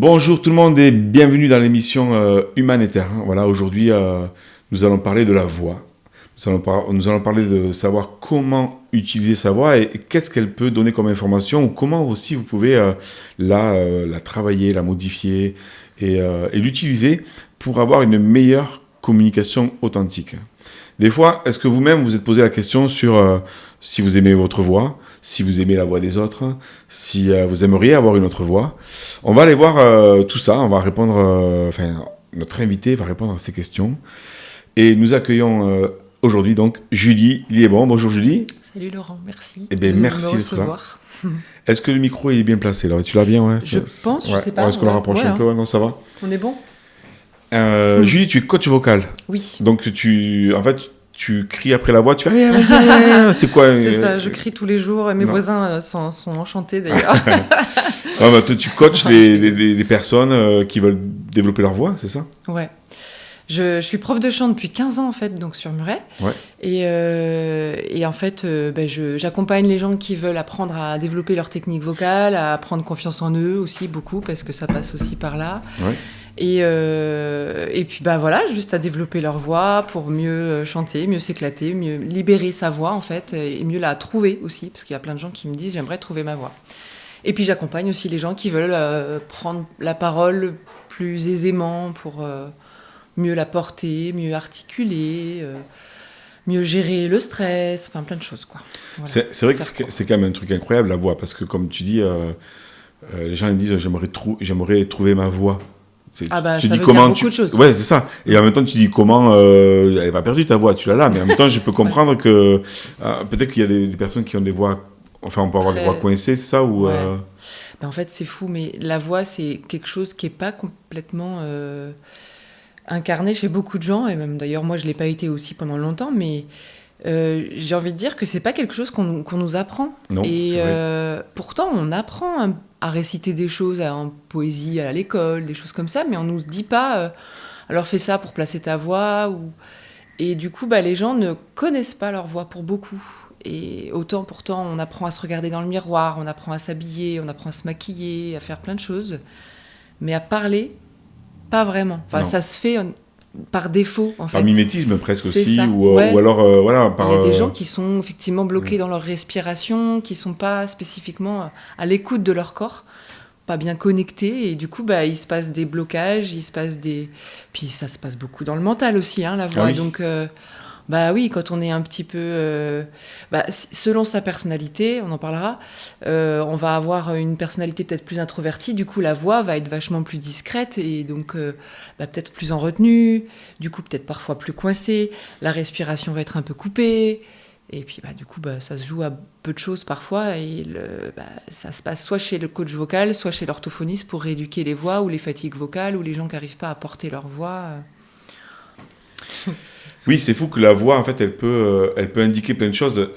Bonjour tout le monde et bienvenue dans l'émission Humanitaire. Voilà, aujourd'hui, nous allons parler de la voix. Nous allons parler de savoir comment utiliser sa voix et qu'est-ce qu'elle peut donner comme information ou comment aussi vous pouvez la travailler, la modifier et l'utiliser pour avoir une meilleure communication authentique. Des fois, est-ce que vous-même vous êtes posé la question sur si vous aimez votre voix, si vous aimez la voix des autres, si vous aimeriez avoir une autre voix? On va aller voir tout ça, on va répondre, notre invité va répondre à ces questions. Et nous accueillons aujourd'hui donc Julie Liébon. Bonjour Julie. Salut Laurent, merci. Eh bien, merci d'être là. Est-ce que le micro est bien placé là? Tu l'as bien, ouais? Je pense, je sais pas. Est-ce qu'on le rapproche un peu? Ouais, non, ça va. On est bon. Julie, tu es coach vocal. Oui. Donc tu cries après la voix, tu fais allez, vas-y, c'est quoi? C'est ça, je crie tous les jours et mes voisins sont enchantés d'ailleurs. Tu coaches les personnes qui veulent développer leur voix, c'est ça? Ouais. Je suis prof de chant depuis 15 ans en fait, donc sur Muret. Ouais. Et en fait, j'accompagne les gens qui veulent apprendre à développer leur technique vocale, à prendre confiance en eux aussi beaucoup, parce que ça passe aussi par là. Ouais. Et puis voilà, juste à développer leur voix pour mieux chanter, mieux s'éclater, mieux libérer sa voix en fait, et mieux la trouver aussi, parce qu'il y a plein de gens qui me disent j'aimerais trouver ma voix. Et puis j'accompagne aussi les gens qui veulent prendre la parole plus aisément pour mieux la porter, mieux articuler, mieux gérer le stress, enfin plein de choses quoi. Voilà. C'est vrai que c'est quand même un truc incroyable la voix, parce que comme tu dis, les gens ils disent j'aimerais trouver ma voix. Tu dis comment beaucoup de choses. Ouais, c'est ça. Et en même temps, tu dis comment elle n'est pas perdue ta voix, tu l'as là. Mais en même temps, je peux comprendre que peut-être qu'il y a des personnes qui ont des voix. Enfin, on peut avoir des voix coincées, c'est ça ou ouais. En fait, c'est fou, mais la voix, c'est quelque chose qui n'est pas complètement incarné chez beaucoup de gens. Et même d'ailleurs, moi, je ne l'ai pas été aussi pendant longtemps, mais j'ai envie de dire que ce n'est pas quelque chose qu'on nous apprend. Non, et c'est vrai. pourtant, on apprend à réciter des choses en poésie à l'école, des choses comme ça, mais on ne nous dit pas alors fais ça pour placer ta voix. Et du coup, les gens ne connaissent pas leur voix pour beaucoup. Et autant pourtant, on apprend à se regarder dans le miroir, on apprend à s'habiller, on apprend à se maquiller, à faire plein de choses, mais à parler, pas vraiment. Enfin, ça se fait par défaut, en fait. Par mimétisme presque aussi, ça. ou alors voilà. Il y a des gens qui sont effectivement bloqués dans leur respiration, qui sont pas spécifiquement à l'écoute de leur corps, pas bien connectés, et du coup, il se passe des blocages, puis ça se passe beaucoup dans le mental aussi, la voix. Ah oui. Donc, oui, quand on est un petit peu... selon sa personnalité, on en parlera, on va avoir une personnalité peut-être plus introvertie, du coup la voix va être vachement plus discrète et donc peut-être plus en retenue, du coup peut-être parfois plus coincée, la respiration va être un peu coupée, et puis du coup ça se joue à peu de choses parfois, et ça se passe soit chez le coach vocal, soit chez l'orthophoniste pour rééduquer les voix ou les fatigues vocales ou les gens qui n'arrivent pas à porter leur voix. Oui, c'est fou que la voix, en fait, elle peut indiquer plein de choses.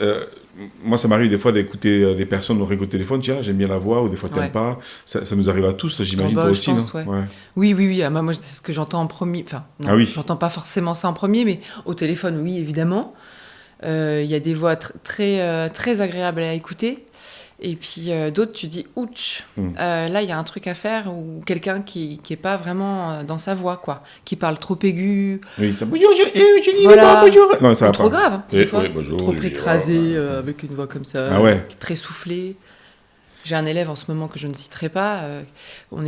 Moi, ça m'arrive des fois d'écouter des personnes au réseau téléphone, tiens, j'aime bien la voix, ou des fois, t'aimes pas. Ça nous arrive à tous, j'imagine, toi aussi, pense, non? Ouais. Oui. Moi, c'est ce que j'entends en premier. Enfin, non, j'entends pas forcément ça en premier, mais au téléphone, oui, évidemment. Il y a des voix très, très agréables à écouter. Et puis d'autres, tu dis, ouch, là, il y a un truc à faire, ou quelqu'un qui n'est pas vraiment dans sa voix, quoi, qui parle trop aigu. Oui, ça... Voilà. Non, ça va trop pas. grave, des fois. Bonjour, trop écrasé, avec une voix comme ça, très soufflée. J'ai un élève en ce moment que je ne citerai pas,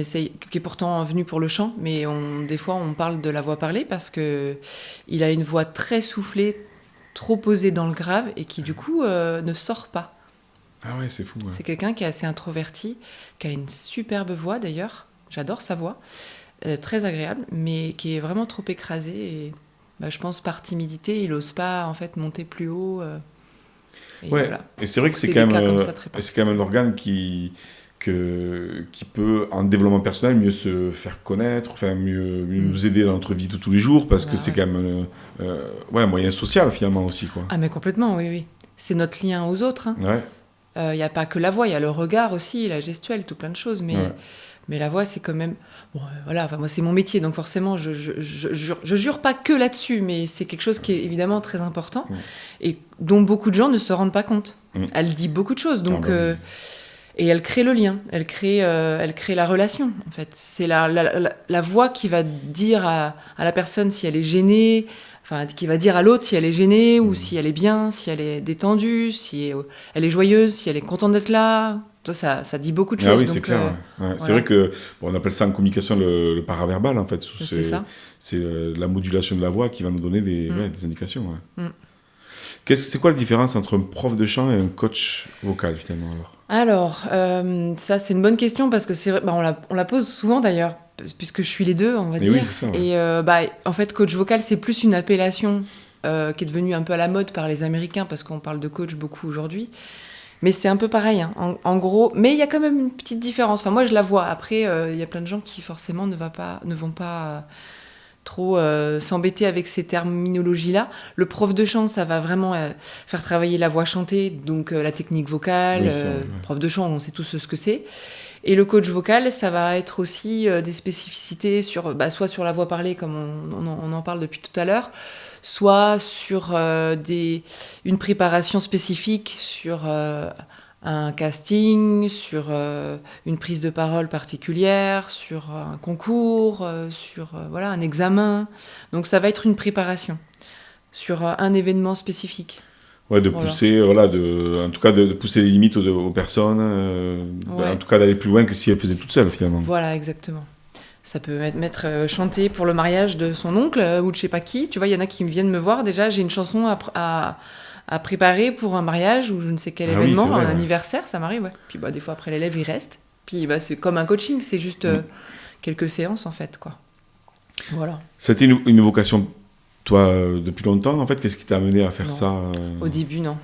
qui est pourtant venu pour le chant, mais des fois, on parle de la voix parlée parce qu'il a une voix très soufflée, trop posée dans le grave, et qui, du coup, ne sort pas. Ah ouais, c'est fou. Ouais. C'est quelqu'un qui est assez introverti, qui a une superbe voix d'ailleurs, j'adore sa voix, très agréable, mais qui est vraiment trop écrasé. Et je pense par timidité, il n'ose pas en fait monter plus haut. Voilà. Et c'est vrai que c'est quand même un organe qui peut, en développement personnel, mieux se faire connaître, mieux nous aider dans notre vie de tous les jours, parce que c'est quand même un moyen social finalement aussi, quoi. Ah mais complètement, oui. C'est notre lien aux autres. Ouais. Il n'y a pas que la voix, il y a le regard aussi, la gestuelle, tout plein de choses. Mais la voix, c'est quand même... moi, c'est mon métier, donc forcément, je jure pas que là-dessus, mais c'est quelque chose qui est évidemment très important et dont beaucoup de gens ne se rendent pas compte. Elle dit beaucoup de choses, donc... Et elle crée le lien, elle crée la relation, en fait. C'est la voix qui va dire à la personne si elle est gênée, enfin, qui va dire à l'autre si elle est gênée ou si elle est bien, si elle est détendue, si elle est joyeuse, si elle est contente d'être là. Ça dit beaucoup de choses. Ah oui, donc, c'est clair. Ouais. voilà. C'est vrai que on appelle ça en communication le paraverbal, en fait. C'est ça. C'est la modulation de la voix qui va nous donner des indications. Ouais. Mm. C'est quoi la différence entre un prof de chant et un coach vocal, finalement, Alors, ça, c'est une bonne question parce que c'est vrai, on la pose souvent d'ailleurs, puisque je suis les deux, on va dire. Oui, c'est ça, ouais. Et en fait, coach vocal, c'est plus une appellation qui est devenue un peu à la mode par les Américains parce qu'on parle de coach beaucoup aujourd'hui. Mais c'est un peu pareil, hein, en gros. Mais il y a quand même une petite différence. Enfin, moi, je la vois. Après, il y a plein de gens qui, forcément, ne vont pas trop s'embêter avec ces terminologies-là. Le prof de chant, ça va vraiment faire travailler la voix chantée, donc la technique vocale. Oui, ça, ouais. Prof de chant, on sait tous ce que c'est. Et le coach vocal, ça va être aussi des spécificités soit sur la voix parlée, comme on en parle depuis tout à l'heure, soit sur une préparation spécifique, sur un casting, sur une prise de parole particulière, sur un concours, sur un examen. Donc ça va être une préparation sur un événement spécifique. Ouais, de pousser, en tout cas de pousser les limites aux personnes, en tout cas d'aller plus loin que si elles faisaient toutes seules, finalement. Voilà, exactement. Ça peut être chanter pour le mariage de son oncle ou de je sais pas qui. Tu vois, il y en a qui viennent me voir. Déjà, j'ai une chanson à préparer pour un mariage ou je ne sais quel événement, vrai, un anniversaire, ça m'arrive. Ouais. Puis des fois, après l'élève, il reste. Puis c'est comme un coaching, c'est juste quelques séances, en fait, quoi. Voilà. C'était une vocation, toi, depuis longtemps, en fait. Qu'est-ce qui t'a amené à faire ça Au début, non.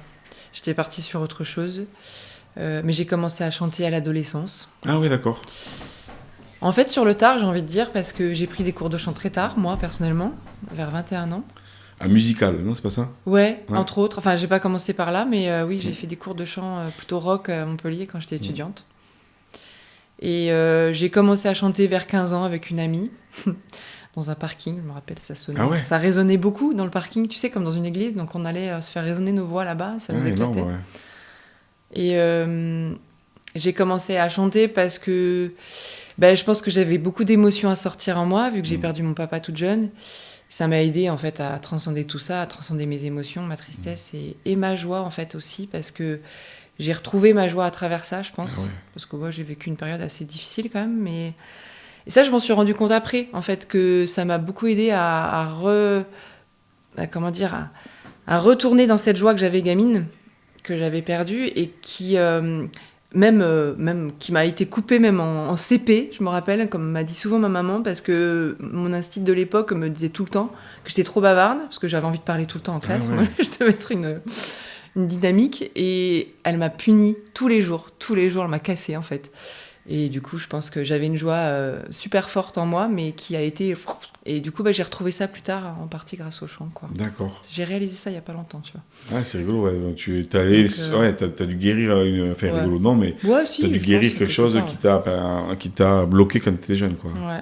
J'étais partie sur autre chose. Mais j'ai commencé à chanter à l'adolescence. Ah oui, d'accord. En fait, sur le tard, j'ai envie de dire, parce que j'ai pris des cours de chant très tard, moi, personnellement, vers 21 ans. Un musical, non, c'est pas ça ? Ouais, entre autres. Enfin, j'ai pas commencé par là, mais oui, j'ai fait des cours de chant plutôt rock à Montpellier quand j'étais étudiante. Et j'ai commencé à chanter vers 15 ans avec une amie, dans un parking, je me rappelle, ça sonnait. Ah ouais. Ça résonnait beaucoup dans le parking, tu sais, comme dans une église, donc on allait se faire résonner nos voix là-bas, ça nous éclatait. Énorme, ouais. Et j'ai commencé à chanter parce que je pense que j'avais beaucoup d'émotions à sortir en moi, vu que j'ai perdu mon papa toute jeune. Ça m'a aidé en fait à transcender tout ça, à transcender mes émotions, ma tristesse et ma joie en fait aussi, parce que j'ai retrouvé ma joie à travers ça, je pense. Ah ouais. Parce que moi, j'ai vécu une période assez difficile quand même, mais... Et ça, je m'en suis rendu compte après, en fait, que ça m'a beaucoup aidé à retourner dans cette joie que j'avais gamine, que j'avais perdue, et qui... Même qui m'a été coupée même en CP, je me rappelle, comme m'a dit souvent ma maman, parce que mon instinct de l'époque me disait tout le temps que j'étais trop bavarde, parce que j'avais envie de parler tout le temps en classe. Ah ouais. Moi, je devais être une dynamique, et elle m'a punie tous les jours, elle m'a cassée en fait. Et du coup, je pense que j'avais une joie super forte en moi, mais qui a été... Et du coup, j'ai retrouvé ça plus tard, en partie grâce au chant, quoi. D'accord. J'ai réalisé ça il n'y a pas longtemps, tu vois. Ah, c'est rigolo, ouais. Donc, t'as dû guérir rigolo, non, mais si, t'as dû guérir quelque chose qui t'a bloqué quand t'étais jeune, quoi. Ouais.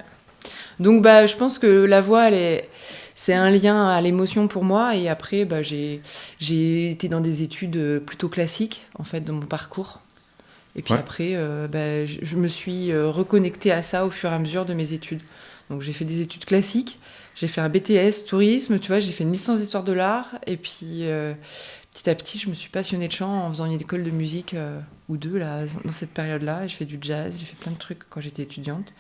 Donc, je pense que la voix, c'est un lien à l'émotion pour moi. Et après, j'ai été dans des études plutôt classiques, en fait, dans mon parcours. Et puis après, je me suis reconnectée à ça au fur et à mesure de mes études. Donc j'ai fait des études classiques, j'ai fait un BTS, tourisme, tu vois, j'ai fait une licence d'histoire de l'art. Et puis petit à petit, je me suis passionnée de chant en faisant une école de musique ou deux là, dans cette période-là. Et je fais du jazz, j'ai fait plein de trucs quand j'étais étudiante.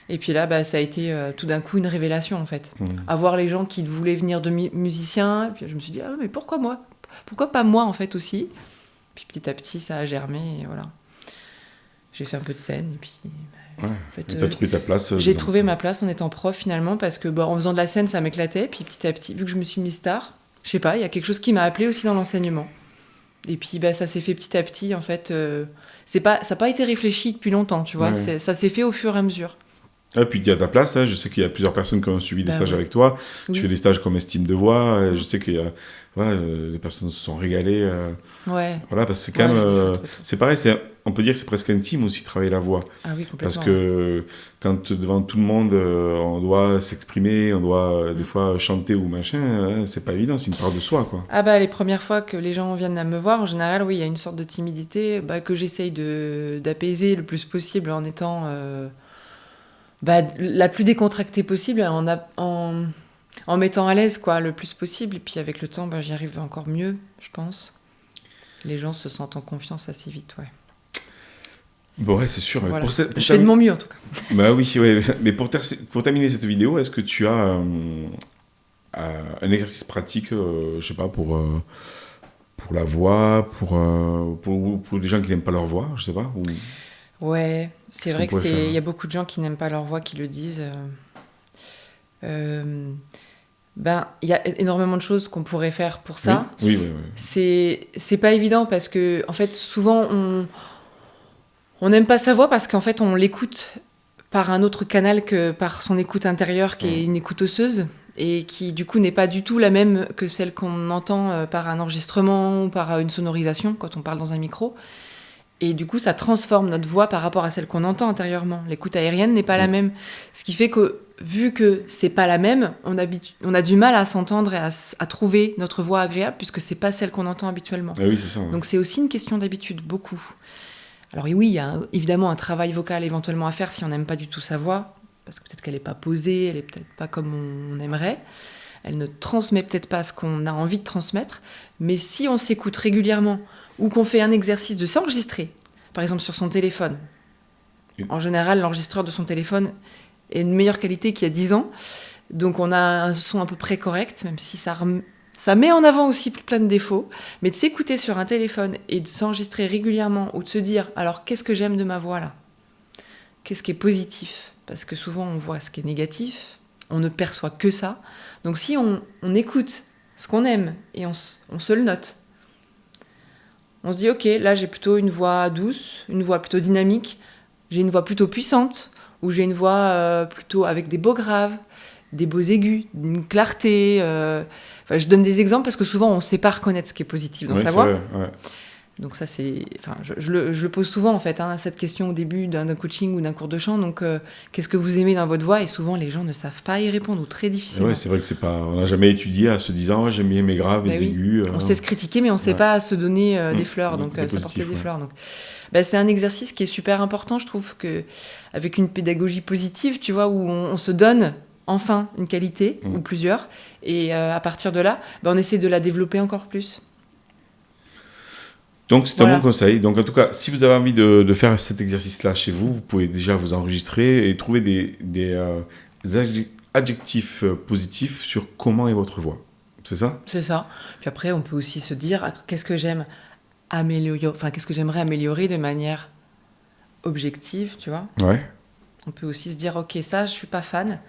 Et puis là, ça a été tout d'un coup une révélation en fait. Avoir les gens qui voulaient venir de musiciens. Et puis je me suis dit, mais pourquoi moi ? Pourquoi pas moi en fait aussi ? Puis petit à petit, ça a germé et voilà. J'ai fait un peu de scène et puis... Ouais. En fait, t'as trouvé ta place. J'ai trouvé ma place en étant prof finalement parce que en faisant de la scène, ça m'éclatait. Puis petit à petit, vu que je me suis mise star, je sais pas, il y a quelque chose qui m'a appelée aussi dans l'enseignement. Et puis ça s'est fait petit à petit en fait. Ça n'a pas été réfléchi depuis longtemps, tu vois. Ouais. Ça s'est fait au fur et à mesure. Et puis tu es à ta place, hein. Je sais qu'il y a plusieurs personnes qui ont suivi des stages oui. avec toi. Oui. Tu fais des stages comme estime de voix. Je sais que les personnes se sont régalées. Ouais. Voilà, parce que c'est quand même... j'ai des chouettes retours. c'est pareil, on peut dire que c'est presque intime aussi, travailler la voix. Ah oui, complètement. Parce que quand devant tout le monde, on doit s'exprimer, on doit des fois chanter ou machin, c'est pas évident, c'est une part de soi, quoi. Ah bah les premières fois que les gens viennent à me voir, en général, oui, il y a une sorte de timidité que j'essaye d'apaiser le plus possible en étant la plus décontractée possible, en mettant à l'aise quoi, le plus possible. Et puis avec le temps, j'y arrive encore mieux, je pense. Les gens se sentent en confiance assez vite, ouais. Bon, ouais, c'est sûr. Voilà. Je fais de mon mieux en tout cas. Bah oui, ouais. Mais pour terminer cette vidéo, est-ce que tu as un exercice pratique, je sais pas, pour la voix, pour des gens qui n'aiment pas leur voix, je sais pas Ouais, c'est vrai qu'il y a beaucoup de gens qui n'aiment pas leur voix, qui le disent. Il y a énormément de choses qu'on pourrait faire pour ça. Oui. C'est pas évident parce que, en fait, souvent, on n'aime pas sa voix parce qu'en fait, on l'écoute par un autre canal que par son écoute intérieure, qui est une écoute osseuse, et qui, du coup, n'est pas du tout la même que celle qu'on entend par un enregistrement ou par une sonorisation, quand on parle dans un micro. Et du coup, ça transforme notre voix par rapport à celle qu'on entend intérieurement. L'écoute aérienne n'est pas la même. Ce qui fait que, vu que c'est pas la même, on a du mal à s'entendre et à trouver notre voix agréable, puisque c'est pas celle qu'on entend habituellement. Ah oui, c'est ça. Ouais. Donc c'est aussi une question d'habitude, beaucoup. Alors oui, il y a évidemment un travail vocal éventuellement à faire si on n'aime pas du tout sa voix, parce que peut-être qu'elle n'est pas posée, elle n'est peut-être pas comme on aimerait, elle ne transmet peut-être pas ce qu'on a envie de transmettre, mais si on s'écoute régulièrement, ou qu'on fait un exercice de s'enregistrer, par exemple sur son téléphone, en général l'enregistreur de son téléphone est de meilleure qualité qu'il y a 10 ans, donc on a un son à peu près correct, même si ça met en avant aussi plein de défauts, mais de s'écouter sur un téléphone et de s'enregistrer régulièrement ou de se dire, alors qu'est-ce que j'aime de ma voix là ? Qu'est-ce qui est positif ? Parce que souvent on voit ce qui est négatif, on ne perçoit que ça. Donc si on écoute ce qu'on aime et on se le note, on se dit ok, là j'ai plutôt une voix douce, une voix plutôt dynamique, j'ai une voix plutôt puissante, ou j'ai une voix plutôt avec des beaux graves, des beaux aigus, une clarté... je donne des exemples parce que souvent, on ne sait pas reconnaître ce qui est positif dans sa voix. Vrai, ouais. Donc ça, je le pose souvent, en fait, cette question au début d'un coaching ou d'un cours de chant. Donc, qu'est-ce que vous aimez dans votre voix ? Et souvent, les gens ne savent pas y répondre, ou très difficilement. Ouais, c'est vrai que on n'a jamais étudié à se disant j'aime bien mes graves, mes aigus. On sait se critiquer, mais on ne sait pas se donner des fleurs, donc s'apporter des fleurs. Donc, c'est un exercice qui est super important, je trouve, avec une pédagogie positive, tu vois, où on se donne enfin une qualité, ou plusieurs, et à partir de là, on essaie de la développer encore plus. Donc c'est un bon conseil. Donc en tout cas, si vous avez envie de faire cet exercice-là chez vous, vous pouvez déjà vous enregistrer et trouver des adjectifs positifs sur comment est votre voix. C'est ça ? C'est ça. Puis après, on peut aussi se dire qu'est-ce que j'aimerais améliorer de manière objective, tu vois ? Ouais. On peut aussi se dire ok, ça, je suis pas fan.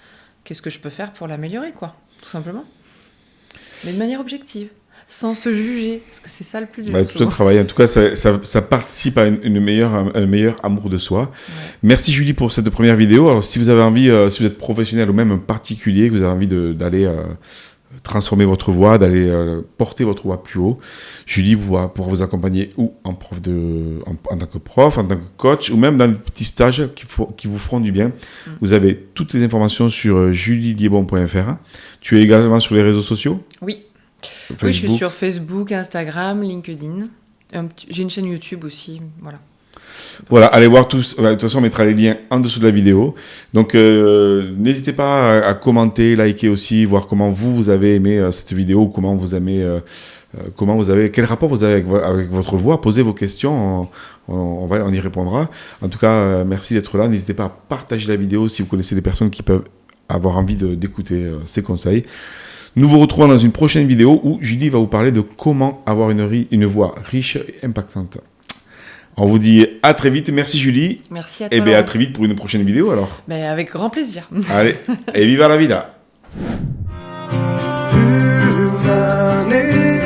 Qu'est-ce que je peux faire pour l'améliorer, quoi, tout simplement. Mais de manière objective, sans se juger, parce que c'est ça le plus dur. Tout un travail. En tout cas, ça participe à un meilleur amour de soi. Ouais. Merci Julie pour cette première vidéo. Alors, si vous avez envie, si vous êtes professionnel ou même un particulier, que vous avez envie d'aller transformer votre voix, d'aller porter votre voix plus haut, Julie pourra vous accompagner ou en tant que prof, en tant que coach, ou même dans des petits stages qui vous feront du bien. Vous avez toutes les informations sur julieliebon.fr. Tu es également sur les réseaux sociaux ? Oui. Oui, je suis sur Facebook, Instagram, LinkedIn. J'ai une chaîne YouTube aussi, voilà. Voilà, allez voir tous. De toute façon, on mettra les liens en dessous de la vidéo. Donc, n'hésitez pas à commenter, liker aussi, voir comment vous avez aimé cette vidéo, comment vous aimez, quel rapport vous avez avec votre voix. Posez vos questions, on y répondra. En tout cas, merci d'être là. N'hésitez pas à partager la vidéo si vous connaissez des personnes qui peuvent avoir envie d'écouter ces conseils. Nous vous retrouvons dans une prochaine vidéo où Julie va vous parler de comment avoir une voix riche et impactante. On vous dit à très vite. Merci Julie. Merci à toi. Et à très vite pour une prochaine vidéo alors. Avec grand plaisir. Allez, et viva la vida. Humanité.